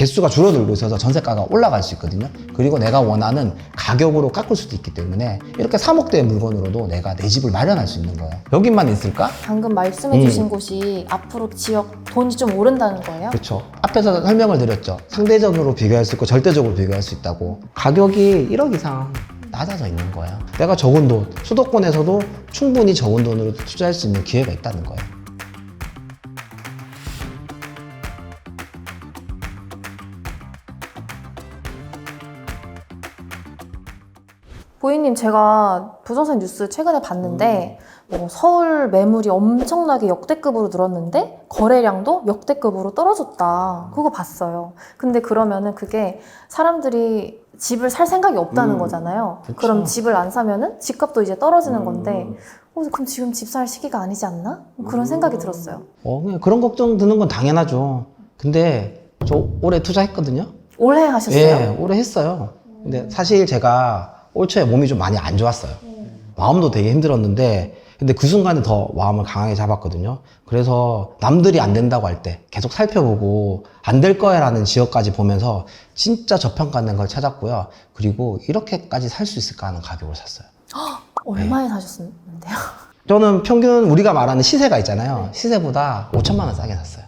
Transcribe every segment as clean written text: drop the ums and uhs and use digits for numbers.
개수가 줄어들고 있어서 전세가가 올라갈 수 있거든요. 그리고 내가 원하는 가격으로 깎을 수도 있기 때문에 이렇게 3억대의 물건으로도 내가 내 집을 마련할 수 있는 거예요. 여기만 있을까? 방금 말씀해주신 곳이 앞으로 지역 돈이 좀 오른다는 거예요? 그렇죠. 앞에서 설명을 드렸죠. 상대적으로 비교할 수 있고 절대적으로 비교할 수 있다고. 가격이 1억 이상 낮아져 있는 거예요. 내가 적은 돈, 수도권에서도 충분히 적은 돈으로 투자할 수 있는 기회가 있다는 거예요. 고객님, 제가 부동산 뉴스 최근에 봤는데 뭐 서울 매물이 엄청나게 역대급으로 늘었는데 거래량도 역대급으로 떨어졌다. 그거 봤어요. 근데 그러면은 그게 사람들이 집을 살 생각이 없다는 거잖아요. 그쵸. 그럼 집을 안 사면은 집값도 이제 떨어지는 건데 그럼 지금 집 살 시기가 아니지 않나? 그런 생각이 들었어요. 그냥 그런 걱정 드는 건 당연하죠. 근데 저 올해 투자했거든요. 올해 하셨어요? 예, 올해 했어요. 근데 사실 제가 올 초에 몸이 좀 많이 안 좋았어요. 마음도 되게 힘들었는데 근데 그 순간에 더 마음을 강하게 잡았거든요. 그래서 남들이 안 된다고 할 때 계속 살펴보고 안 될 거야 라는 지역까지 보면서 진짜 저평가된 걸 찾았고요. 그리고 이렇게까지 살 수 있을까 하는 가격을 샀어요. 얼마에 사셨는데요? 저는 평균 우리가 말하는 시세가 있잖아요. 시세보다 5천만 원 싸게 샀어요.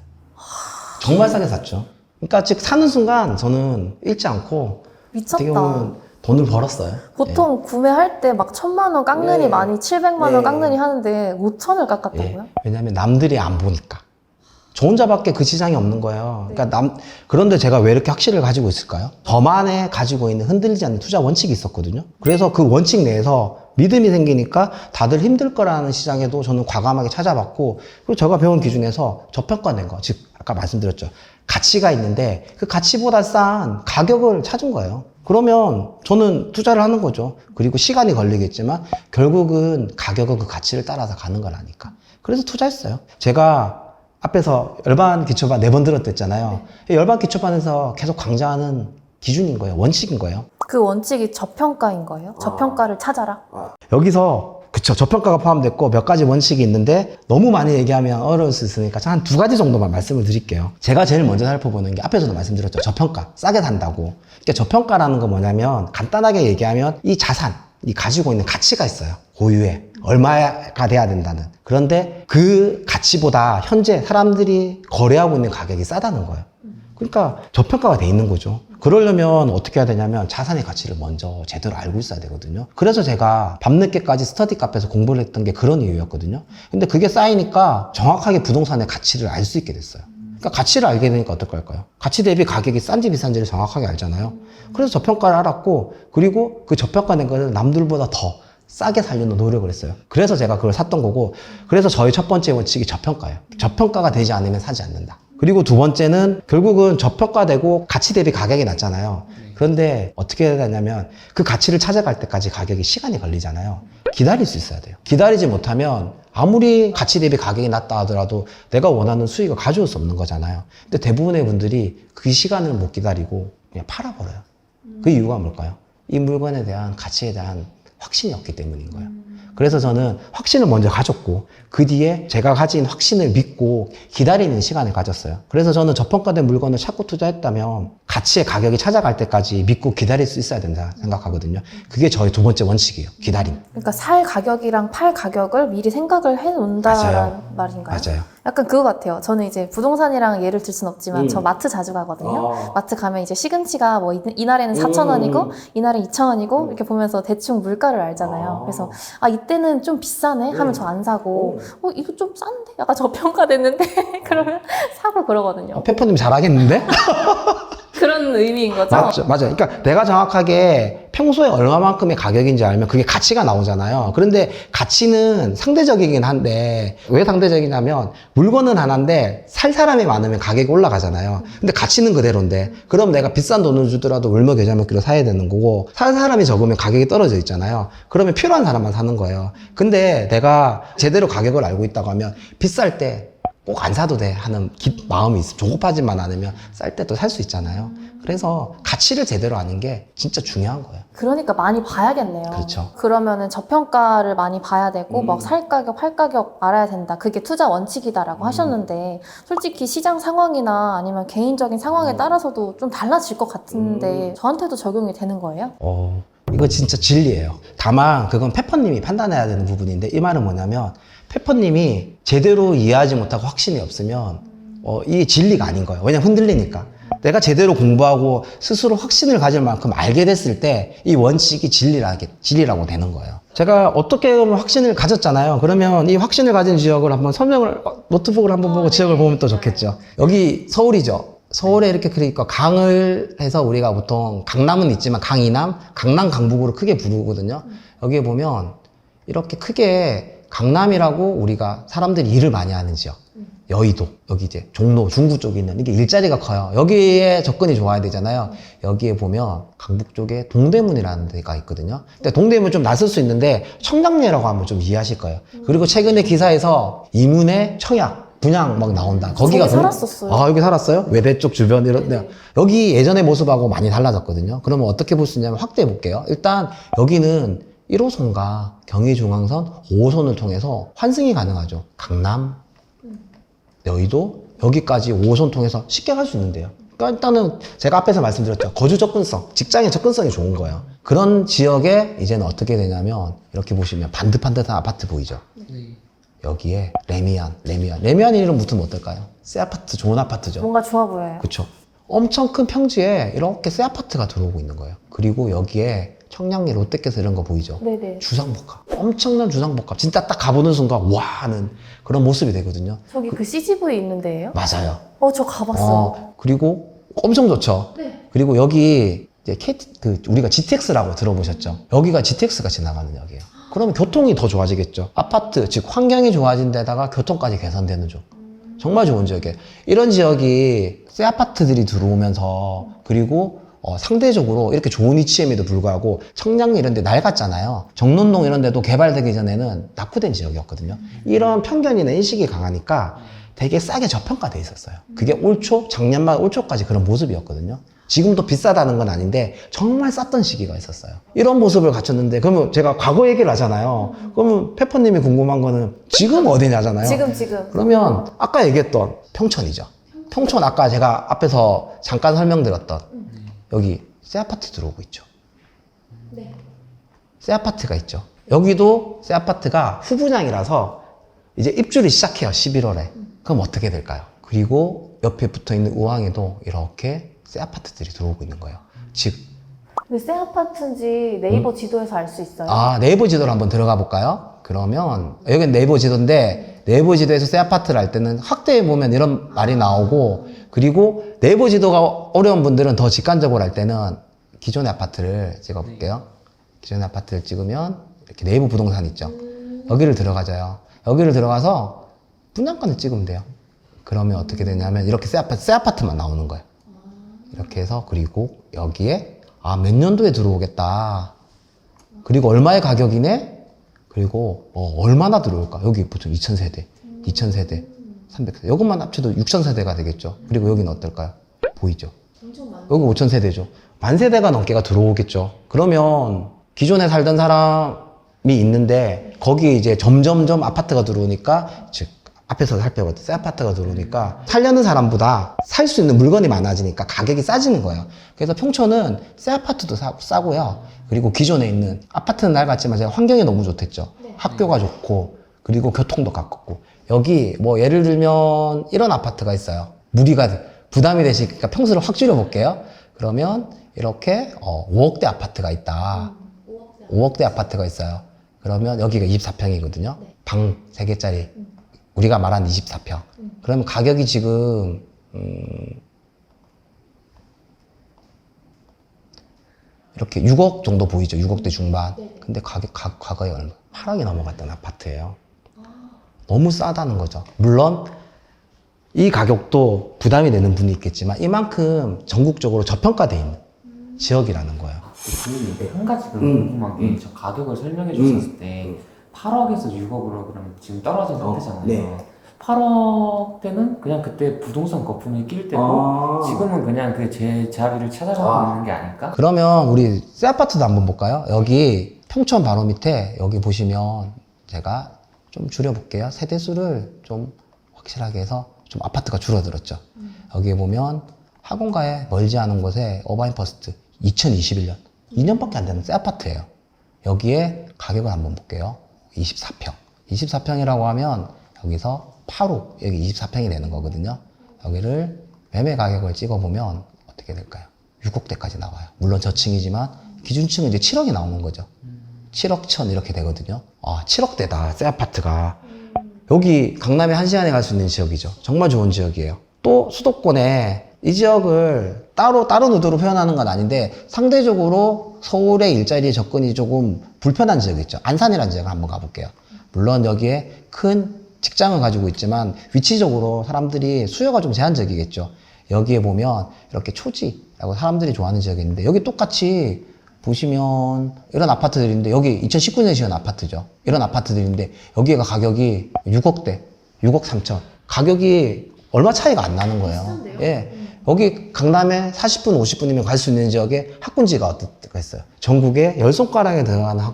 정말 싸게 샀죠. 그러니까 즉 사는 순간 저는 잃지 않고 어떻게 미쳤다. 보면 돈을 벌었어요. 보통 구매할 때 막 1,000만 원 깎느니 네. 많이 700만 원 네. 깎느니 하는데 5천을 깎았다고요? 예. 왜냐하면 남들이 안 보니까. 저 혼자밖에 그 시장이 없는 거예요. 그러니까 그런데 제가 왜 이렇게 확신을 가지고 있을까요? 저만의 가지고 있는 흔들리지 않는 투자 원칙이 있었거든요. 그래서 그 원칙 내에서 믿음이 생기니까 다들 힘들 거라는 시장에도 저는 과감하게 찾아봤고, 그리고 제가 배운 기준에서 저평가된 거, 즉 아까 말씀드렸죠. 가치가 있는데 그 가치보다 싼 가격을 찾은 거예요. 그러면 저는 투자를 하는 거죠. 그리고 시간이 걸리겠지만 결국은 가격은 그 가치를 따라서 가는 거라니까. 그래서 투자했어요. 제가 앞에서 열반 기초반 4번 들었댔잖아요. 열반 기초반에서 계속 강조하는 기준인 거예요. 원칙인 거예요. 그 원칙이 저평가인 거예요? 저평가를 찾아라? 여기서 그쵸, 저평가가 포함됐고 몇 가지 원칙이 있는데 너무 많이 얘기하면 어려울 수 있으니까 한 2가지 정도만 말씀을 드릴게요. 제가 제일 먼저 살펴보는 게 앞에서도 말씀드렸죠. 저평가, 싸게 산다고. 그러니까 저평가라는 건 뭐냐면 간단하게 얘기하면 이 자산, 이 가지고 있는 가치가 있어요. 고유의 얼마가 돼야 된다는. 그런데 그 가치보다 현재 사람들이 거래하고 있는 가격이 싸다는 거예요. 그러니까 저평가가 돼 있는 거죠. 그러려면 어떻게 해야 되냐면 자산의 가치를 먼저 제대로 알고 있어야 되거든요. 그래서 제가 밤늦게까지 스터디 카페에서 공부를 했던 게 그런 이유였거든요. 근데 그게 쌓이니까 정확하게 부동산의 가치를 알 수 있게 됐어요. 그러니까 가치를 알게 되니까 어떨까요? 가치 대비 가격이 싼지 비싼지를 정확하게 알잖아요. 그래서 저평가를 알았고, 그리고 그 저평가된 거를 남들보다 더 싸게 살려는 노력을 했어요. 그래서 제가 그걸 샀던 거고, 그래서 저희 첫 번째 원칙이 저평가예요. 저평가가 되지 않으면 사지 않는다. 그리고 두 번째는 결국은 저평가되고 가치 대비 가격이 낮잖아요. 그런데 어떻게 해야 되냐면 그 가치를 찾아갈 때까지 가격이 시간이 걸리잖아요. 기다릴 수 있어야 돼요. 기다리지 못하면 아무리 가치 대비 가격이 낮다 하더라도 내가 원하는 수익을 가져올 수 없는 거잖아요. 근데 대부분의 분들이 그 시간을 못 기다리고 그냥 팔아버려요. 그 이유가 뭘까요? 이 물건에 대한 가치에 대한 확신이 없기 때문인 거예요. 그래서 저는 확신을 먼저 가졌고 그 뒤에 제가 가진 확신을 믿고 기다리는 시간을 가졌어요. 그래서 저는 저평가된 물건을 찾고 투자했다면 가치의 가격이 찾아갈 때까지 믿고 기다릴 수 있어야 된다 생각하거든요. 그게 저의 두 번째 원칙이에요. 기다림. 그러니까 살 가격이랑 팔 가격을 미리 생각을 해 놓는다는 맞아요. 말인가요? 맞아요. 약간 그거 같아요. 저는 이제 부동산이랑 예를 들 순 없지만 저 마트 자주 가거든요. 마트 가면 이제 시금치가 뭐 이날에는 4,000원이고 이날은 2,000원이고 이렇게 보면서 대충 물가를 알잖아요. 그래서 이때는 좀 비싸네 하면 저 안 사고 이거 좀 싼데? 약간 저평가됐는데? 그러면 사고 그러거든요. 페퍼님 잘하겠는데? 그런 의미인 거죠? 맞죠, 맞아요. 그러니까 내가 정확하게 평소에 얼마만큼의 가격인지 알면 그게 가치가 나오잖아요. 그런데 가치는 상대적이긴 한데 왜 상대적이냐면 물건은 하나인데 살 사람이 많으면 가격이 올라가잖아요. 근데 가치는 그대로인데 그럼 내가 비싼 돈을 주더라도 울며 겨자 먹기로 사야 되는 거고 살 사람이 적으면 가격이 떨어져 있잖아요. 그러면 필요한 사람만 사는 거예요. 근데 내가 제대로 가격을 알고 있다고 하면 비쌀 때 꼭 안 사도 돼 하는 마음이 있어. 조급하지만 않으면 쌀 때 또 살 수 있잖아요. 그래서 가치를 제대로 아는 게 진짜 중요한 거예요. 그러니까 많이 봐야겠네요. 그렇죠. 그러면은 저평가를 많이 봐야 되고 막 살 가격, 팔 가격 알아야 된다. 그게 투자 원칙이다라고 하셨는데 솔직히 시장 상황이나 아니면 개인적인 상황에 따라서도 좀 달라질 것 같은데 저한테도 적용이 되는 거예요? 이거 진짜 진리예요. 다만 그건 페퍼님이 판단해야 되는 부분인데 이 말은 뭐냐면 페퍼님이 제대로 이해하지 못하고 확신이 없으면 이게 진리가 아닌 거예요. 왜냐면 흔들리니까. 내가 제대로 공부하고 스스로 확신을 가질 만큼 알게 됐을 때 이 원칙이 진리라고 되는 거예요. 제가 어떻게 보면 확신을 가졌잖아요. 그러면 이 확신을 가진 지역을 한번 설명을 노트북을 한번 보고 지역을 보면 또 좋겠죠. 여기 서울이죠. 서울에 이렇게 그러니까 강을 해서 우리가 보통 강남은 있지만 강이남, 강남, 강북으로 크게 부르거든요. 여기에 보면 이렇게 크게 강남이라고 우리가 사람들이 일을 많이 하는 지역. 여의도, 여기 이제 종로, 중구 쪽에 있는 이게 일자리가 커요. 여기에 접근이 좋아야 되잖아요. 여기에 보면 강북 쪽에 동대문이라는 데가 있거든요. 근데 동대문 좀 낯설 수 있는데 청량리라고 하면 좀 이해하실 거예요. 그리고 최근에 기사에서 이문의 청약 분양 막 나온다. 거기가 살았었어요. 아, 여기 살았어요? 외대 쪽 주변 이런 데. 여기 예전의 모습하고 많이 달라졌거든요. 그러면 어떻게 볼 수 있냐면 확대해 볼게요. 일단 여기는 1호선과 경의중앙선 5호선을 통해서 환승이 가능하죠. 강남, 여의도, 여기까지 5호선 통해서 쉽게 갈 수 있는데요. 그러니까 일단은 제가 앞에서 말씀드렸죠. 거주 접근성, 직장의 접근성이 좋은 거예요. 그런 지역에 이제는 어떻게 되냐면 이렇게 보시면 반듯반듯한 아파트 보이죠? 여기에 레미안 이름 붙으면 어떨까요? 새 아파트, 좋은 아파트죠. 뭔가 좋아 보여요. 그렇죠. 엄청 큰 평지에 이렇게 새 아파트가 들어오고 있는 거예요. 그리고 여기에 청량리 롯데캐슬 이런 거 보이죠? 네네. 주상복합. 엄청난 주상복합. 진짜 딱 가보는 순간 와 하는 그런 모습이 되거든요. 저기 그 CGV 있는 데예요? 맞아요. 저 가봤어요. 그리고 엄청 좋죠. 네. 그리고 여기 이제 우리가 GTX라고 들어보셨죠? 여기가 GTX가 지나가는 역이에요. 그러면 교통이 더 좋아지겠죠. 아파트, 즉 환경이 좋아진 데다가 교통까지 개선되는 쪽. 정말 좋은 지역이에요. 이런 지역이 새 아파트들이 들어오면서 그리고 상대적으로 이렇게 좋은 위치임에도 불구하고 청량리 이런 데 낡았잖아요. 정론동 이런 데도 개발되기 전에는 낙후된 지역이었거든요. 이런 편견이나 인식이 강하니까 되게 싸게 저평가돼 있었어요. 그게 작년만 올 초까지 그런 모습이었거든요. 지금도 비싸다는 건 아닌데 정말 쌌던 시기가 있었어요. 이런 모습을 갖췄는데 그러면 제가 과거 얘기를 하잖아요. 그러면 페퍼님이 궁금한 거는 지금 어디냐잖아요. 지금. 그러면 아까 얘기했던 평촌이죠. 평촌 아까 제가 앞에서 잠깐 설명드렸던 여기 새 아파트 들어오고 있죠. 네. 새 아파트가 있죠. 여기도 새 아파트가 후분양이라서 이제 입주를 시작해요. 11월에. 그럼 어떻게 될까요? 그리고 옆에 붙어있는 우왕에도 이렇게 새 아파트들이 들어오고 있는 거예요. 즉 근데 새 아파트인지 네이버 지도에서 알 수 있어요? 네이버 지도를 한번 들어가 볼까요? 그러면 여기는 네이버 지도인데 네이버 지도에서 새 아파트를 할 때는 확대해 보면 이런 말이 나오고 그리고 네이버 지도가 어려운 분들은 더 직관적으로 할 때는 기존의 아파트를 찍어 볼게요. 기존의 아파트를 찍으면 이렇게 네이버 부동산 있죠. 여기를 들어가져요. 여기를 들어가서 분양권을 찍으면 돼요. 그러면 어떻게 되냐면 이렇게 새 아파트만 나오는 거예요. 이렇게 해서 그리고 여기에 몇 년도에 들어오겠다. 그리고 얼마의 가격이네? 그리고 얼마나 들어올까? 여기 보통 2000세대, 2000세대, 300세대. 이것만 합쳐도 6000세대가 되겠죠. 그리고 여기는 어떨까요? 보이죠? 엄청 많아요. 여기 5000세대죠. 만 세대가 넘게가 들어오겠죠. 그러면 기존에 살던 사람이 있는데 거기에 이제 점점점 아파트가 들어오니까 즉 앞에서 살펴봤던 새 아파트가 들어오니까 살려는 사람보다 살 수 있는 물건이 많아지니까 가격이 싸지는 거예요. 그래서 평촌은 새 아파트도 싸고요. 그리고 기존에 있는 아파트는 낡았지만 제가 환경이 너무 좋댔죠. 학교가 좋고 그리고 교통도 가깝고 여기 뭐 예를 들면 이런 아파트가 있어요. 무리가 부담이 되시니까 평수를 확 줄여볼게요. 그러면 이렇게 5억대 아파트가 있다. 5억대 아파트가 있어요. 그러면 여기가 24평이거든요. 방 3개짜리. 우리가 말한 24평. 그러면 가격이 지금 이렇게 6억 정도 보이죠. 6억대 중반. 근데 과거에 얼마? 8억이 넘어갔던 아파트예요. 너무 싸다는 거죠. 물론 이 가격도 부담이 되는 분이 있겠지만 이만큼 전국적으로 저평가돼 있는 지역이라는 거예요. 근데 한 가지 궁금한 게 저 가격을 설명해 주셨을 때 8억에서 6억으로 그러면 지금 떨어진 상태잖아요. 네. 8억 대는 그냥 그때 부동산 거품이 낄 때고 지금은 그냥 그 제 자리를 찾아가고 있는 게 아닐까? 그러면 우리 새 아파트도 한번 볼까요? 여기 평촌 바로 밑에 여기 보시면 제가 좀 줄여볼게요. 세대수를 좀 확실하게 해서 좀 아파트가 줄어들었죠. 여기에 보면 학원가에 멀지 않은 곳에 어바인퍼스트 2021년 2년밖에 안 되는 새 아파트예요. 여기에 가격을 한번 볼게요. 24평. 24평이라고 하면 여기서 8호 여기 24평이 되는 거거든요. 여기를 매매 가격을 찍어보면 어떻게 될까요? 6억대까지 나와요. 물론 저층이지만 기준층은 이제 7억이 나오는 거죠. 7억 천 이렇게 되거든요. 아, 7억대다 새 아파트가. 여기 강남에 1시간에 갈 수 있는 지역이죠. 정말 좋은 지역이에요. 또 수도권에 이 지역을 따로 다른 의도로 표현하는 건 아닌데 상대적으로 서울의 일자리 접근이 조금 불편한 지역이 있죠. 안산이라는 지역을 한번 가볼게요. 물론 여기에 큰 직장을 가지고 있지만 위치적으로 사람들이 수요가 좀 제한적이겠죠. 여기에 보면 이렇게 초지라고 사람들이 좋아하는 지역이 있는데 여기 똑같이 보시면 이런 아파트들인데 여기 2019년에 지은 아파트죠. 이런 아파트들인데 여기가 가격이 6억대, 6억 3천. 가격이 얼마 차이가 안 나는 거예요. 예. 여기 강남에 40분, 50분이면 갈 수 있는 지역에 학군지가 어떻게 있어요? 전국에 10손가락에 들어가는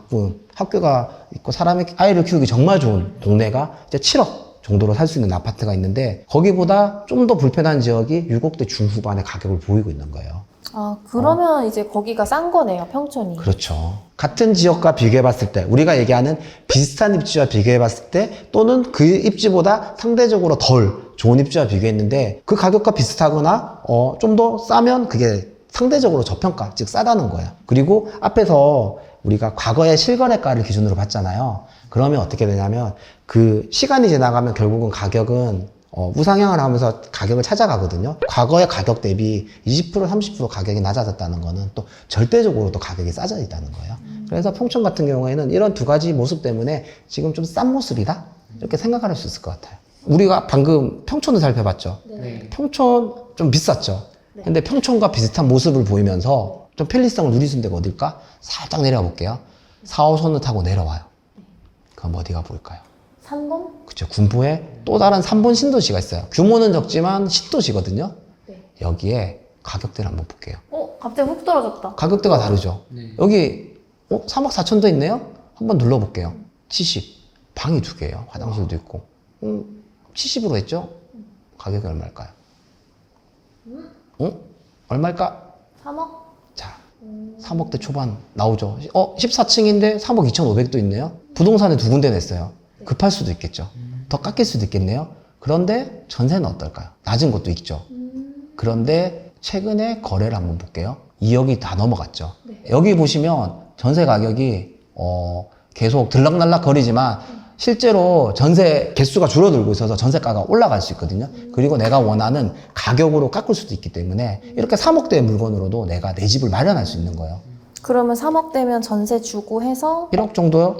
학교가 있고 사람의 아이를 키우기 정말 좋은 동네가 이제 7억 정도로 살 수 있는 아파트가 있는데 거기보다 좀 더 불편한 지역이 6억대 중후반의 가격을 보이고 있는 거예요. 아, 그러면 이제 거기가 싼 거네요, 평촌이. 그렇죠. 같은 지역과 비교해 봤을 때 우리가 얘기하는 비슷한 입지와 비교해 봤을 때 또는 그 입지보다 상대적으로 덜 좋은 입지와 비교했는데 그 가격과 비슷하거나 좀 더 싸면 그게 상대적으로 저평가, 즉 싸다는 거예요. 그리고 앞에서 우리가 과거의 실거래가를 기준으로 봤잖아요. 그러면 어떻게 되냐면 그 시간이 지나가면 결국은 가격은 우상향을 하면서 가격을 찾아가거든요. 과거의 가격 대비 20% 30% 가격이 낮아졌다는 거는 또 절대적으로 또 가격이 싸져 있다는 거예요. 그래서 평촌 같은 경우에는 이런 두 가지 모습 때문에 지금 좀 싼 모습이다? 이렇게 생각할 수 있을 것 같아요. 우리가 방금 평촌을 살펴봤죠. 네. 평촌 좀 비쌌죠. 근데 평촌과 비슷한 모습을 보이면서 좀 편리성을 누릴 수 있는 데가 어딜까? 살짝 내려가 볼게요. 4호선을 타고 내려와요. 그럼 어디가 보일까요? 산동? 그쵸. 군포에 또 다른 3번 신도시가 있어요. 규모는 적지만 신도시거든요. 네. 여기에 가격대를 한번 볼게요. 갑자기 훅 떨어졌다. 가격대가 다르죠. 네. 여기 3억 4천도 있네요. 한번 눌러볼게요. 70. 방이 2개예요. 화장실도 있고. 70으로 했죠? 가격이 얼마일까요? 얼마일까? 3억? 자, 3억대 초반 나오죠. 14층인데 3억 2,500도 있네요. 부동산에 2군데 냈어요. 급할 수도 있겠죠. 더 깎일 수도 있겠네요. 그런데 전세는 어떨까요? 낮은 것도 있죠. 그런데 최근에 거래를 한번 볼게요. 2억이 다 넘어갔죠. 네. 여기 보시면 전세 가격이 계속 들락날락 거리지만 실제로 전세 개수가 줄어들고 있어서 전세가가 올라갈 수 있거든요. 그리고 내가 원하는 가격으로 깎을 수도 있기 때문에 이렇게 3억대의 물건으로도 내가 내 집을 마련할 수 있는 거예요. 그러면 3억 되면 전세 주고 해서 1억 정도요?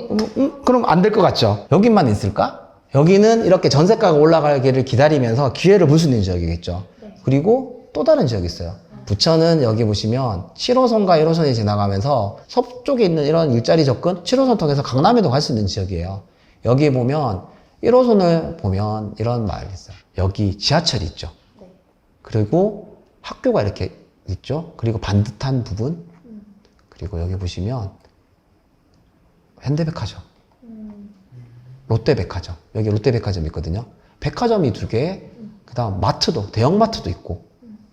그럼 안 될 것 같죠? 여기만 있을까? 여기는 이렇게 전세가가 올라가기를 기다리면서 기회를 볼 수 있는 지역이겠죠. 그리고 또 다른 지역이 있어요. 부천은 여기 보시면 7호선과 1호선이 지나가면서 서쪽에 있는 이런 일자리 접근 7호선 통해서 강남에도 갈 수 있는 지역이에요. 여기 보면 1호선을 보면 이런 마을이 있어요. 여기 지하철이 있죠. 그리고 학교가 이렇게 있죠. 그리고 반듯한 부분. 그리고 여기 보시면 현대백화점, 롯데백화점. 여기 롯데백화점 있거든요. 백화점이 2개, 그 다음 마트도, 대형마트도 있고,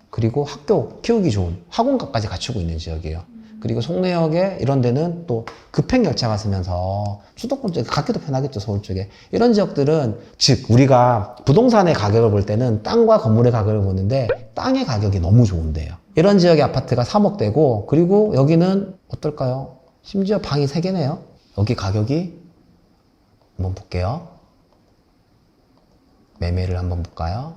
그리고 학교 키우기 좋은 학원가까지 갖추고 있는 지역이에요. 그리고 송내역에 이런 데는 또 급행열차가 쓰면서 수도권 쪽에 갖기도 편하겠죠, 서울 쪽에. 이런 지역들은, 즉, 우리가 부동산의 가격을 볼 때는 땅과 건물의 가격을 보는데 땅의 가격이 너무 좋은데요. 이런 지역의 아파트가 3억대고, 그리고 여기는 어떨까요? 심지어 방이 3개네요. 여기 가격이 한번 볼게요. 매매를 한번 볼까요?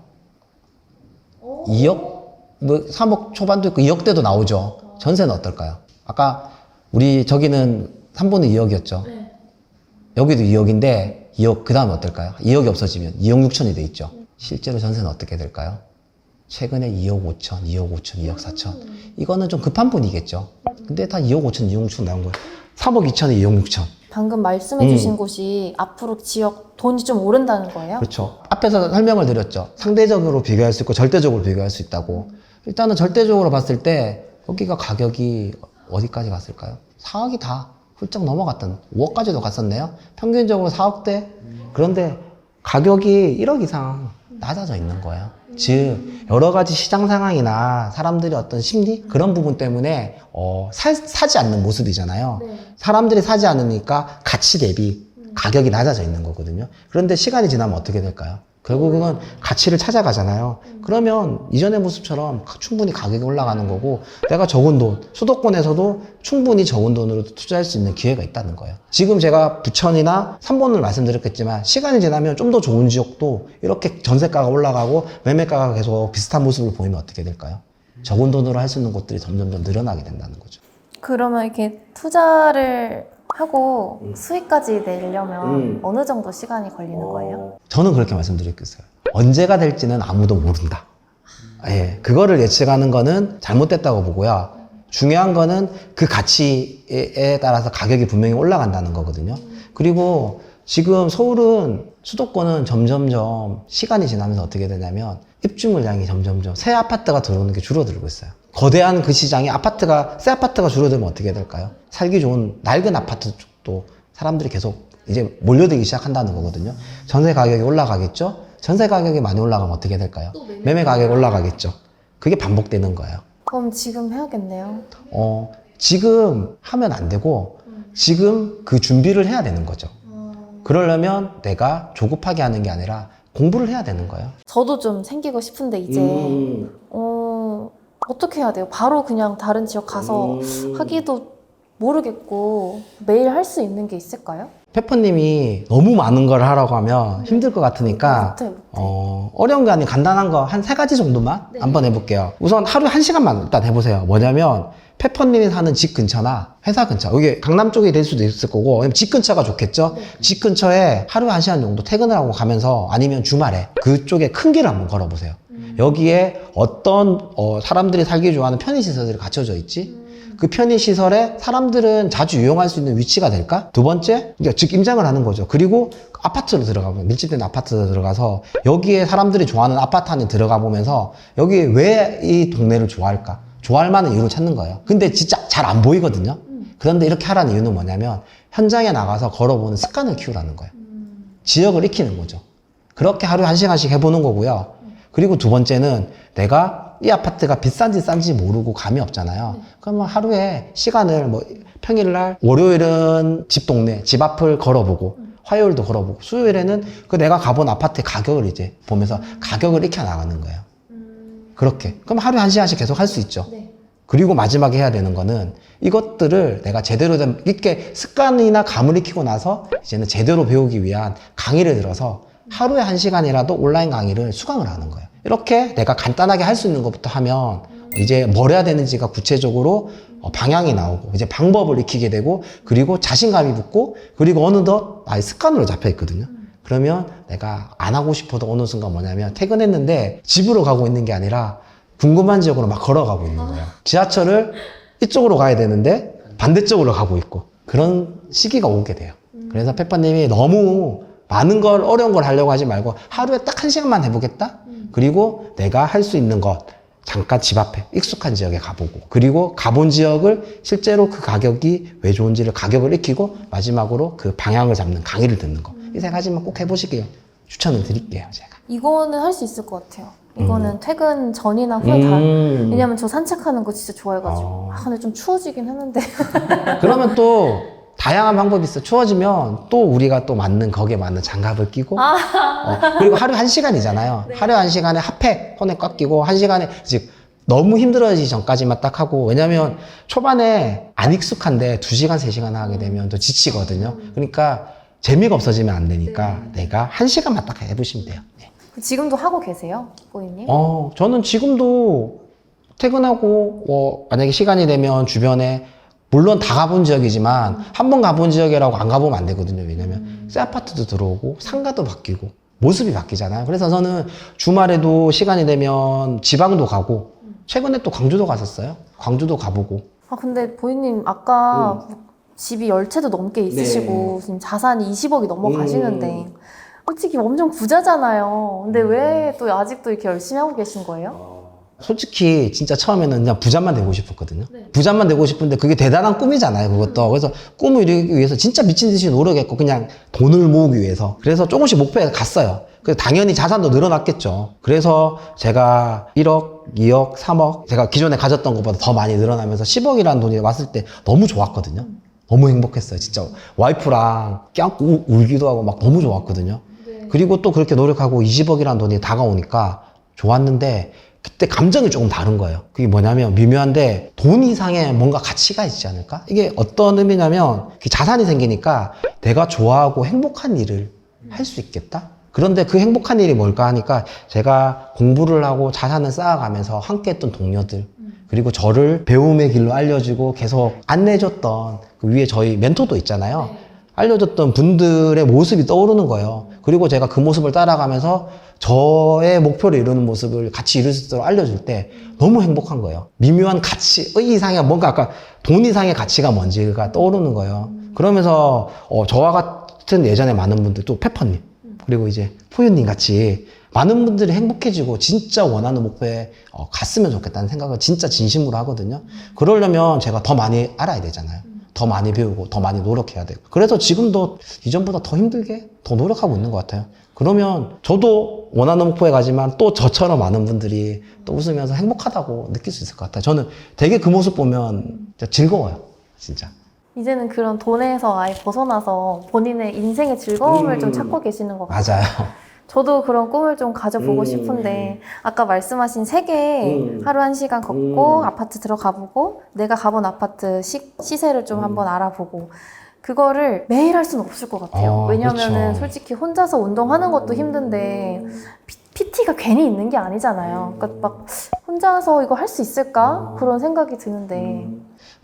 2억? 뭐 3억 초반도 있고 2억대도 나오죠. 전세는 어떨까요? 아까 우리 저기는 3번은 2억이었죠. 여기도 2억인데 2억 그 다음에 어떨까요? 2억이 없어지면 2억 6천이 돼 있죠. 실제로 전세는 어떻게 될까요? 최근에 2억 5천, 2억 5천, 2억 4천. 이거는 좀 급한 분이겠죠. 근데 다 2억 5천, 2억 6천 나온 거예요. 3억 2천에 2억 6천. 방금 말씀해주신 곳이 앞으로 지역 돈이 좀 오른다는 거예요? 그렇죠. 앞에서 설명을 드렸죠. 상대적으로 비교할 수 있고 절대적으로 비교할 수 있다고. 일단은 절대적으로 봤을 때 여기가 가격이 어디까지 갔을까요? 4억이 다 훌쩍 넘어갔던 5억까지도 갔었네요. 평균적으로 4억대. 그런데 가격이 1억 이상 낮아져 있는 거예요. 즉 여러 가지 시장 상황이나 사람들의 어떤 심리 그런 부분 때문에 사지 않는 모습이잖아요. 네. 사람들이 사지 않으니까 가치 대비 가격이 낮아져 있는 거거든요. 그런데 시간이 지나면 어떻게 될까요? 결국은 가치를 찾아가잖아요. 그러면 이전의 모습처럼 충분히 가격이 올라가는 거고 내가 적은 돈, 수도권에서도 충분히 적은 돈으로 투자할 수 있는 기회가 있다는 거예요. 지금 제가 부천이나 삼본을 말씀드렸겠지만 시간이 지나면 좀 더 좋은 지역도 이렇게 전세가가 올라가고 매매가가 계속 비슷한 모습을 보이면 어떻게 될까요? 적은 돈으로 할 수 있는 곳들이 점점 늘어나게 된다는 거죠. 그러면 이렇게 투자를 하고 수익까지 내려면 어느 정도 시간이 걸리는 거예요? 저는 그렇게 말씀드리겠어요. 언제가 될지는 아무도 모른다. 예, 그거를 예측하는 거는 잘못됐다고 보고요. 중요한 거는 그 가치에 따라서 가격이 분명히 올라간다는 거거든요. 그리고 지금 서울은 수도권은 점점점 시간이 지나면서 어떻게 되냐면 입주 물량이 점점점 새 아파트가 들어오는 게 줄어들고 있어요. 거대한 그 시장에 새 아파트가 줄어들면 어떻게 될까요? 살기 좋은 낡은 아파트 쪽도 사람들이 계속 이제 몰려들기 시작한다는 거거든요. 전세 가격이 올라가겠죠? 전세 가격이 많이 올라가면 어떻게 될까요? 매매 가격이 올라가겠죠. 그게 반복되는 거예요. 그럼 지금 해야겠네요. 지금 하면 안 되고 지금 그 준비를 해야 되는 거죠. 그러려면 내가 조급하게 하는 게 아니라 공부를 해야 되는 거예요. 저도 좀 생기고 싶은데 이제 어떻게 해야 돼요? 바로 그냥 다른 지역 가서 하기도 모르겠고 매일 할 수 있는 게 있을까요? 페퍼님이 너무 많은 걸 하라고 하면 힘들 것 같으니까 못해. 어려운 게 아니라 간단한 거 한 3가지 정도만 한번 해볼게요. 우선 하루에 1시간만 일단 해보세요. 뭐냐면 페퍼님이 사는 집 근처나 회사 근처, 여기 강남 쪽이 될 수도 있을 거고 왜냐면 집 근처가 좋겠죠. 집 근처에 하루에 1시간 정도 퇴근을 하고 가면서 아니면 주말에 그쪽에 큰 길을 한번 걸어보세요. 여기에 어떤 사람들이 살기 좋아하는 편의시설들이 갖춰져 있지? 그 편의시설에 사람들은 자주 이용할 수 있는 위치가 될까? 두 번째, 즉 임장을 하는 거죠. 그리고 아파트로 들어가면 밀집된 아파트로 들어가서 여기에 사람들이 좋아하는 아파트 안에 들어가 보면서 여기 왜 이 동네를 좋아할까? 좋아할 만한 이유를 찾는 거예요. 근데 진짜 잘 안 보이거든요. 그런데 이렇게 하라는 이유는 뭐냐면 현장에 나가서 걸어보는 습관을 키우라는 거예요. 지역을 익히는 거죠. 그렇게 하루에 1시간씩 해보는 거고요. 그리고 두 번째는 내가 이 아파트가 비싼지 싼지 모르고 감이 없잖아요. 그러면 하루에 시간을 평일날 월요일은 집 동네, 집 앞을 걸어보고 화요일도 걸어보고 수요일에는 그 내가 가본 아파트의 가격을 이제 보면서 가격을 익혀 나가는 거예요. 그렇게. 그럼 하루에 1시간씩 계속 할 수 있죠. 그리고 마지막에 해야 되는 거는 이것들을 내가 제대로 된 이렇게 습관이나 감을 익히고 나서 이제는 제대로 배우기 위한 강의를 들어서 하루에 1시간이라도 온라인 강의를 수강을 하는 거예요. 이렇게 내가 간단하게 할 수 있는 것부터 하면 이제 뭘 해야 되는지가 구체적으로 방향이 나오고 이제 방법을 익히게 되고 그리고 자신감이 붙고 그리고 어느덧 나의 습관으로 잡혀 있거든요. 그러면 내가 안 하고 싶어도 어느 순간 뭐냐면 퇴근했는데 집으로 가고 있는 게 아니라 궁금한 지역으로 막 걸어가고 있는 거예요. 지하철을 이쪽으로 가야 되는데 반대쪽으로 가고 있고 그런 시기가 오게 돼요. 그래서 페퍼님이 너무 많은 걸 어려운 걸 하려고 하지 말고 하루에 딱 1시간만 해보겠다? 그리고 내가 할 수 있는 것 잠깐 집 앞에 익숙한 지역에 가보고 그리고 가본 지역을 실제로 그 가격이 왜 좋은지를 가격을 익히고 마지막으로 그 방향을 잡는 강의를 듣는 거 이 3가지만 꼭 해보시길 추천을 드릴게요. 제가 이거는 할 수 있을 것 같아요. 이거는 퇴근 전이나 후에 다 왜냐면 저 산책하는 거 진짜 좋아해가지고 근데 좀 추워지긴 했는데 그러면 또 다양한 방법이 있어. 추워지면 또 우리가 또 거기에 맞는 장갑을 끼고 그리고 하루에 1시간이잖아요. 네. 하루에 1시간에 핫팩 손에 꽉 끼고 1시간에 즉 너무 힘들어지기 전까지만 딱 하고 왜냐면 초반에 안 익숙한데 2시간, 3시간 하게 되면 또 지치거든요. 그러니까 재미가 없어지면 안 되니까 내가 1시간만 딱 해보시면 돼요. 네. 지금도 하고 계세요? 꼬이님? 저는 지금도 퇴근하고 만약에 시간이 되면 주변에 물론 다 가본 지역이지만 한 번 가본 지역이라고 안 가보면 안 되거든요. 왜냐면 새 아파트도 들어오고 상가도 바뀌고 모습이 바뀌잖아요. 그래서 저는 주말에도 시간이 되면 지방도 가고 최근에 또 광주도 갔었어요. 광주도 가보고 근데 보이님 아까 집이 10채도 넘게 있으시고 지금 자산이 20억이 넘어가시는데 솔직히 엄청 부자잖아요. 근데 왜 또 아직도 이렇게 열심히 하고 계신 거예요? 솔직히 진짜 처음에는 그냥 부자만 되고 싶었거든요. 부자만 되고 싶은데 그게 대단한 꿈이잖아요, 그것도. 그래서 꿈을 이루기 위해서 진짜 미친 듯이 노력했고 그냥 돈을 모으기 위해서. 그래서 조금씩 목표에 갔어요. 그래서 당연히 자산도 늘어났겠죠. 그래서 제가 1억, 2억, 3억 제가 기존에 가졌던 것보다 더 많이 늘어나면서 10억이라는 돈이 왔을 때 너무 좋았거든요. 너무 행복했어요. 진짜 와이프랑 껴안고 울기도 하고 막 너무 좋았거든요. 그리고 또 그렇게 노력하고 20억이라는 돈이 다가오니까 좋았는데 그때 감정이 조금 다른 거예요. 그게 뭐냐면 미묘한데 돈 이상의 뭔가 가치가 있지 않을까? 이게 어떤 의미냐면 자산이 생기니까 내가 좋아하고 행복한 일을 할 수 있겠다? 그런데 그 행복한 일이 뭘까 하니까 제가 공부를 하고 자산을 쌓아가면서 함께 했던 동료들 그리고 저를 배움의 길로 알려주고 계속 안내해줬던 그 위에 저희 멘토도 있잖아요. 알려줬던 분들의 모습이 떠오르는 거예요. 그리고 제가 그 모습을 따라가면서 저의 목표를 이루는 모습을 같이 이룰 수 있도록 알려줄 때 너무 행복한 거예요. 미묘한 가치, 이상의 뭔가 아까 돈 이상의 가치가 뭔지가 떠오르는 거예요. 그러면서 저와 같은 예전에 많은 분들, 또 페퍼님, 그리고 이제 포유님 같이 많은 분들이 행복해지고 진짜 원하는 목표에 갔으면 좋겠다는 생각을 진짜 진심으로 하거든요. 그러려면 제가 더 많이 알아야 되잖아요. 더 많이 배우고 더 많이 노력해야 되고. 그래서 지금도 이전보다 더 힘들게 더 노력하고 있는 것 같아요. 그러면 저도 원하는 목표에 가지만 또 저처럼 많은 분들이 또 웃으면서 행복하다고 느낄 수 있을 것 같아요. 저는 되게 그 모습 보면 진짜 즐거워요. 진짜. 이제는 그런 돈에서 아예 벗어나서 본인의 인생의 즐거움을 좀 찾고 계시는 것 같아요. 맞아요. 저도 그런 꿈을 좀 가져보고 싶은데 아까 말씀하신 세계 하루 1시간 걷고 아파트 들어가 보고 내가 가본 아파트 시세를 좀 한번 알아보고 그거를 매일 할 수는 없을 것 같아요. 왜냐면은 그렇죠. 솔직히 혼자서 운동하는 것도 힘든데 PT가 괜히 있는 게 아니잖아요. 그러니까 막 혼자서 이거 할 수 있을까? 그런 생각이 드는데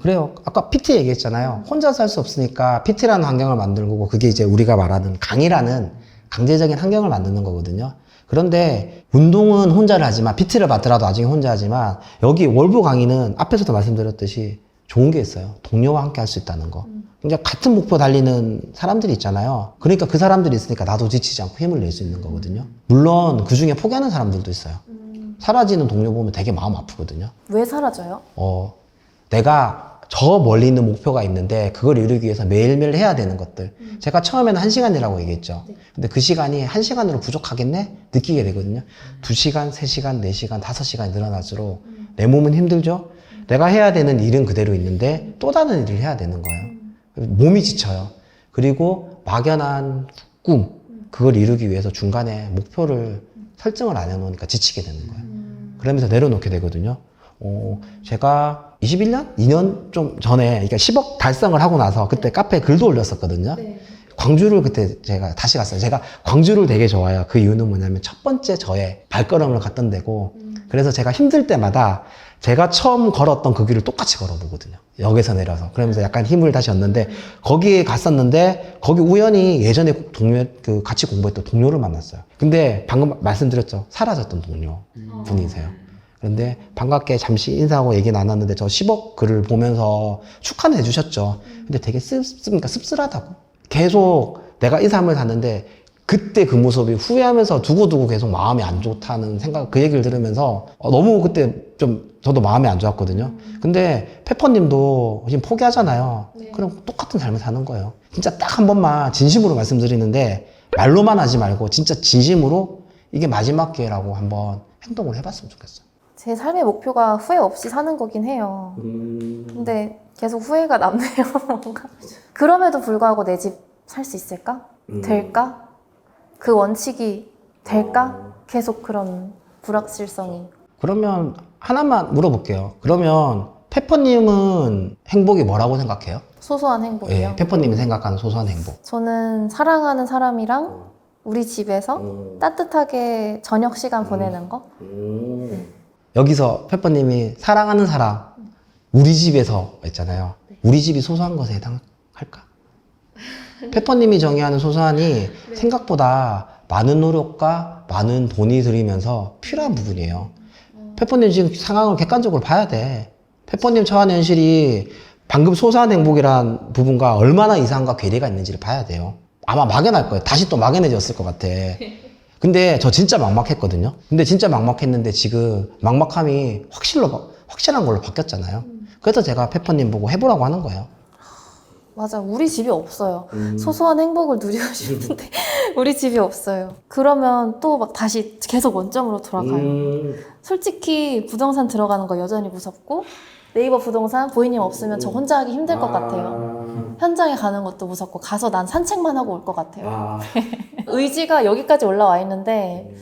그래요. 아까 PT 얘기했잖아요. 혼자서 할 수 없으니까 PT라는 환경을 만들고 그게 이제 우리가 말하는 강의라는 강제적인 환경을 만드는 거거든요. 그런데 운동은 혼자를 하지만 PT를 받더라도 나중에 혼자 하지만 여기 월부 강의는 앞에서도 말씀드렸듯이 좋은 게 있어요. 동료와 함께 할 수 있다는 거. 그러니까 같은 목표 달리는 사람들이 있잖아요. 그러니까 그 사람들이 있으니까 나도 지치지 않고 힘을 낼 수 있는 거거든요. 물론 그 중에 포기하는 사람들도 있어요. 사라지는 동료 보면 되게 마음 아프거든요. 왜 사라져요? 내가 저 멀리 있는 목표가 있는데 그걸 이루기 위해서 매일매일 해야 되는 것들. 제가 처음에는 1시간이라고 얘기했죠. 근데 그 시간이 1시간으로 부족하겠네? 느끼게 되거든요. 2시간, 3시간, 4시간, 5시간이 늘어날수록 내 몸은 힘들죠? 내가 해야 되는 일은 그대로 있는데 또 다른 일을 해야 되는 거예요. 몸이 지쳐요. 그리고 막연한 꿈, 그걸 이루기 위해서 중간에 목표를 설정을 안 해놓으니까 지치게 되는 거예요. 그러면서 내려놓게 되거든요. 제가 21년? 2년 좀 전에, 그러니까 10억 달성을 하고 나서 그때 카페에 글도 올렸었거든요. 광주를 그때 제가 다시 갔어요. 제가 광주를 되게 좋아해요. 그 이유는 뭐냐면 첫 번째 저의 발걸음을 갔던 데고, 그래서 제가 힘들 때마다 제가 처음 걸었던 그 길을 똑같이 걸어보거든요. 역에서 내려서. 그러면서 약간 힘을 다시 얻는데, 거기에 갔었는데, 거기 우연히 예전에 같이 공부했던 동료를 만났어요. 근데 방금 말씀드렸죠. 사라졌던 동료 분이세요. 그런데 반갑게 잠시 인사하고 얘기 나눴는데 저 10억 글을 보면서 축하는 해주셨죠. 근데 되게 씁쓸하다고. 계속 내가 이 삶을 샀는데 그때 그 모습이 후회하면서 두고두고 계속 마음이 안 좋다는 생각, 그 얘기를 들으면서 너무 그때 좀 저도 마음이 안 좋았거든요. 근데 페퍼님도 지금 포기하잖아요. 그럼 똑같은 삶을 사는 거예요. 진짜 딱 한 번만 진심으로 말씀드리는데 말로만 하지 말고 진짜 진심으로 이게 마지막 기회라고 한번 행동을 해봤으면 좋겠어요. 제 삶의 목표가 후회 없이 사는 거긴 해요. 근데 계속 후회가 남네요, 뭔가. 그럼에도 불구하고 내 집 살 수 있을까? 될까? 그 원칙이 될까? 계속 그런 불확실성이. 그러면 하나만 물어볼게요. 그러면 페퍼님은 행복이 뭐라고 생각해요? 소소한 행복이요. 페퍼님이 생각하는 소소한 행복. 저는 사랑하는 사람이랑 우리 집에서 따뜻하게 저녁 시간 보내는 거? 여기서 페퍼님이 사랑하는 사람, 우리 집에서 있잖아요. 우리 집이 소소한 것에 해당할까? 페퍼님이 정의하는 소소한이 생각보다 많은 노력과 많은 돈이 들이면서 필요한 부분이에요. 페퍼님 지금 상황을 객관적으로 봐야 돼. 페퍼님 처한 현실이 방금 소소한 행복이란 부분과 얼마나 이상과 괴리가 있는지를 봐야 돼요. 아마 막연할 거예요. 다시 또 막연해졌을 것 같아. 근데 저 진짜 막막했거든요. 근데 진짜 막막했는데 지금 막막함이 확실한 걸로 바뀌었잖아요. 그래서 제가 페퍼님 보고 해보라고 하는 거예요. 맞아. 우리 집이 없어요. 소소한 행복을 누리고 싶은데 우리 집이 없어요. 그러면 또 막 다시 계속 원점으로 돌아가요. 솔직히 부동산 들어가는 거 여전히 무섭고 네이버 부동산 보이님 없으면 저 혼자 하기 힘들 것 같아요. 현장에 가는 것도 무섭고 가서 난 산책만 하고 올 것 같아요. 의지가 여기까지 올라와 있는데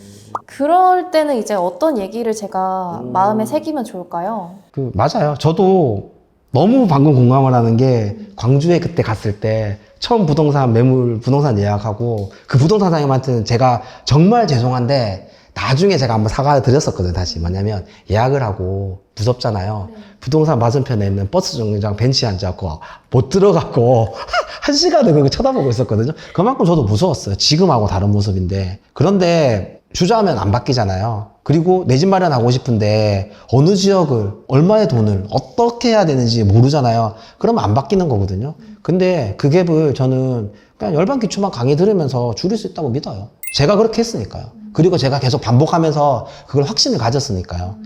그럴 때는 이제 어떤 얘기를 제가 마음에 새기면 좋을까요? 맞아요. 저도 너무 방금 공감을 하는 게 광주에 그때 갔을 때 처음 부동산 예약하고 그 부동산 사장님한테는 제가 정말 죄송한데 나중에 제가 한번 사과를 드렸었거든요. 다시 뭐냐면 예약을 하고 무섭잖아요. 부동산 맞은편에 있는 버스 정류장 벤치에 앉아갖고 못 들어갔고 1시간을 그거 쳐다보고 있었거든요. 그만큼 저도 무서웠어요. 지금하고 다른 모습인데. 그런데 주저하면 안 바뀌잖아요. 그리고 내 집 마련하고 싶은데 어느 지역을 얼마의 돈을 어떻게 해야 되는지 모르잖아요. 그러면 안 바뀌는 거거든요. 근데 그 갭을 저는 그냥 열반기초만 강의 들으면서 줄일 수 있다고 믿어요. 제가 그렇게 했으니까요. 그리고 제가 계속 반복하면서 그걸 확신을 가졌으니까요.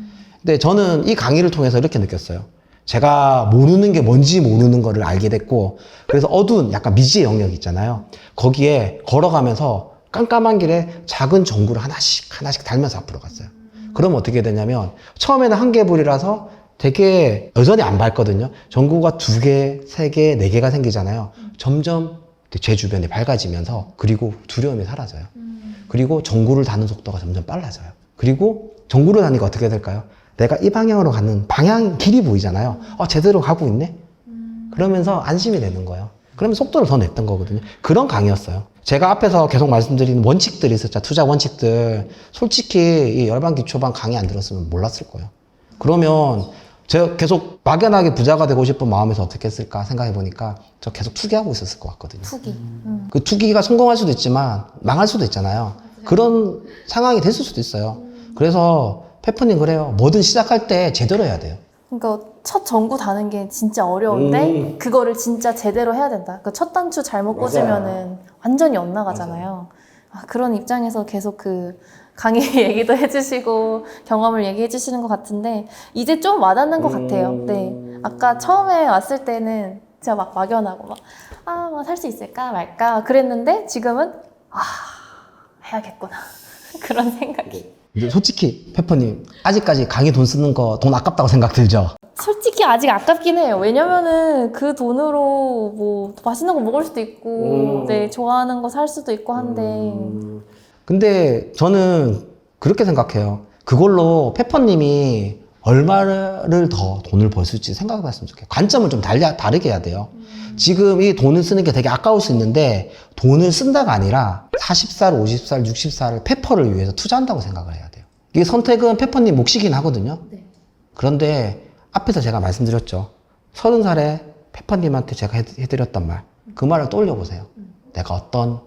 근데 저는 이 강의를 통해서 이렇게 느꼈어요. 제가 모르는 게 뭔지 모르는 거를 알게 됐고, 그래서 어두운 약간 미지의 영역 있잖아요. 거기에 걸어가면서 깜깜한 길에 작은 전구를 하나씩 달면서 앞으로 갔어요. 그러면 어떻게 되냐면 처음에는 한 개불이라서 되게 여전히 안 밝거든요. 전구가 2개, 3개, 4개가 생기잖아요. 점점 제 주변이 밝아지면서 그리고 두려움이 사라져요. 그리고 전구를 다는 속도가 점점 빨라져요. 그리고 전구를 다니까 어떻게 될까요? 내가 이 방향으로 가는 방향 길이 보이잖아요. 제대로 가고 있네? 그러면서 안심이 되는 거예요. 그러면 속도를 더 냈던 거거든요. 그런 강의였어요. 제가 앞에서 계속 말씀드리는 원칙들이 있었죠. 투자 원칙들. 솔직히 이 열반기초반 강의 안 들었으면 몰랐을 거예요. 그러면 제가 계속 막연하게 부자가 되고 싶은 마음에서 어떻게 했을까 생각해 보니까 저 계속 투기하고 있었을 것 같거든요. 투기. 그 투기가 성공할 수도 있지만 망할 수도 있잖아요. 그런 상황이 됐을 수도 있어요. 그래서 페퍼님 그래요. 뭐든 시작할 때 제대로 해야 돼요. 그러니까 첫 전구 다는 게 진짜 어려운데 그거를 진짜 제대로 해야 된다. 그러니까 첫 단추 잘못 꽂으면은 완전히 엇나가잖아요. 그런 입장에서 계속 그 강의 얘기도 해주시고 경험을 얘기해 주시는 것 같은데 이제 좀 와닿는 것 같아요. 네, 아까 처음에 왔을 때는 제가 막 막연하고 뭐 살 수 있을까 말까 그랬는데 지금은 해야겠구나 그런 생각이. 이제 솔직히 페퍼님 아직까지 강의 돈 쓰는 거 돈 아깝다고 생각 들죠? 솔직히 아직 아깝긴 해요. 왜냐면은 그 돈으로 뭐 맛있는 거 먹을 수도 있고, 네, 좋아하는 거 살 수도 있고 한데. 근데 저는 그렇게 생각해요. 그걸로 페퍼님이 얼마를 더 돈을 벌 수 있지 생각해 봤으면 좋겠어요. 관점을 좀 다르게 해야 돼요. 지금 이 돈을 쓰는 게 되게 아까울 수 있는데 돈을 쓴다가 아니라 40살, 50살, 60살을 페퍼를 위해서 투자한다고 생각을 해야 돼요. 이게 선택은 페퍼님 몫이긴 하거든요. 네. 그런데 앞에서 제가 말씀드렸죠. 30살에 페퍼님한테 제가 해드렸던 말. 그 말을 떠올려 보세요. 내가 어떤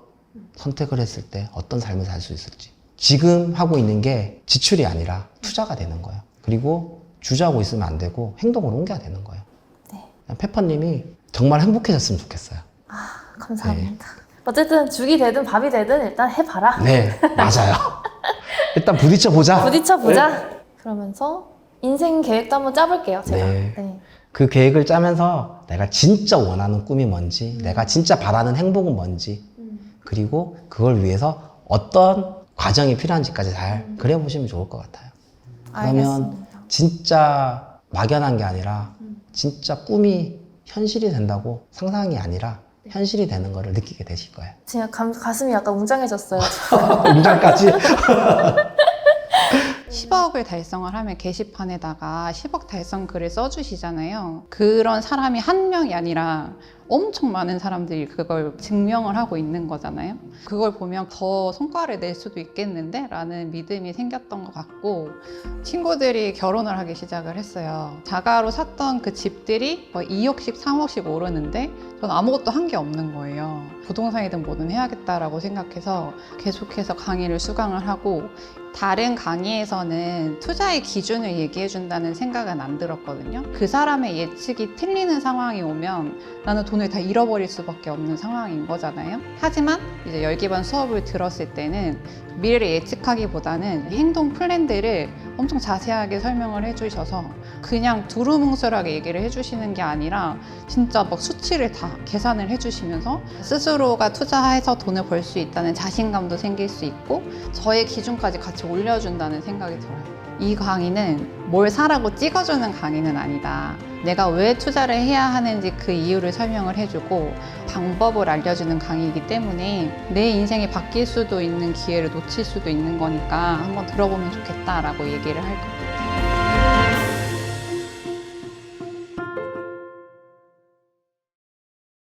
선택을 했을 때 어떤 삶을 살 수 있을지. 지금 하고 있는 게 지출이 아니라 투자가 되는 거예요. 그리고 주저하고 있으면 안 되고 행동으로 옮겨야 되는 거예요. 네. 페퍼님이 정말 행복해졌으면 좋겠어요. 감사합니다. 어쨌든 죽이 되든 밥이 되든 일단 해봐라. 네, 맞아요. 일단 부딪혀보자. 부딪혀보자. 네. 그러면서 인생 계획도 한번 짜볼게요, 제가. 네. 네. 그 계획을 짜면서 내가 진짜 원하는 꿈이 뭔지, 내가 진짜 바라는 행복은 뭔지, 그리고 그걸 위해서 어떤 과정이 필요한지까지 잘 그려보시면 좋을 것 같아요. 그러면 알겠습니다. 진짜 막연한 게 아니라 진짜 꿈이 현실이 된다고 상상이 아니라 현실이 되는 거를 느끼게 되실 거예요. 제가 가슴이 약간 웅장해졌어요. 문장까지? 10억을 달성을 하면 게시판에다가 10억 달성 글을 써주시잖아요. 그런 사람이 한 명이 아니라 엄청 많은 사람들이 그걸 증명을 하고 있는 거잖아요. 그걸 보면 더 성과를 낼 수도 있겠는데? 라는 믿음이 생겼던 것 같고, 친구들이 결혼을 하기 시작을 했어요. 자가로 샀던 그 집들이 뭐 2억씩, 3억씩 오르는데 저는 아무것도 한 게 없는 거예요. 부동산이든 뭐든 해야겠다라고 생각해서 계속해서 강의를 수강을 하고, 다른 강의에서는 투자의 기준을 얘기해 준다는 생각은 안 들었거든요. 그 사람의 예측이 틀리는 상황이 오면 나는 돈을 다 잃어버릴 수밖에 없는 상황인 거잖아요. 하지만 이제 열기반 수업을 들었을 때는 미래를 예측하기보다는 행동 플랜들을 엄청 자세하게 설명을 해주셔서 그냥 두루뭉술하게 얘기를 해주시는 게 아니라 진짜 막 수치를 다 계산을 해주시면서 스스로가 투자해서 돈을 벌 수 있다는 자신감도 생길 수 있고 저의 기준까지 같이 올려준다는 생각이 들어요. 이 강의는 뭘 사라고 찍어주는 강의는 아니다. 내가 왜 투자를 해야 하는지 그 이유를 설명을 해주고 방법을 알려주는 강의이기 때문에 내 인생이 바뀔 수도 있는 기회를 놓칠 수도 있는 거니까 한번 들어보면 좋겠다라고 얘기를 할 거예요.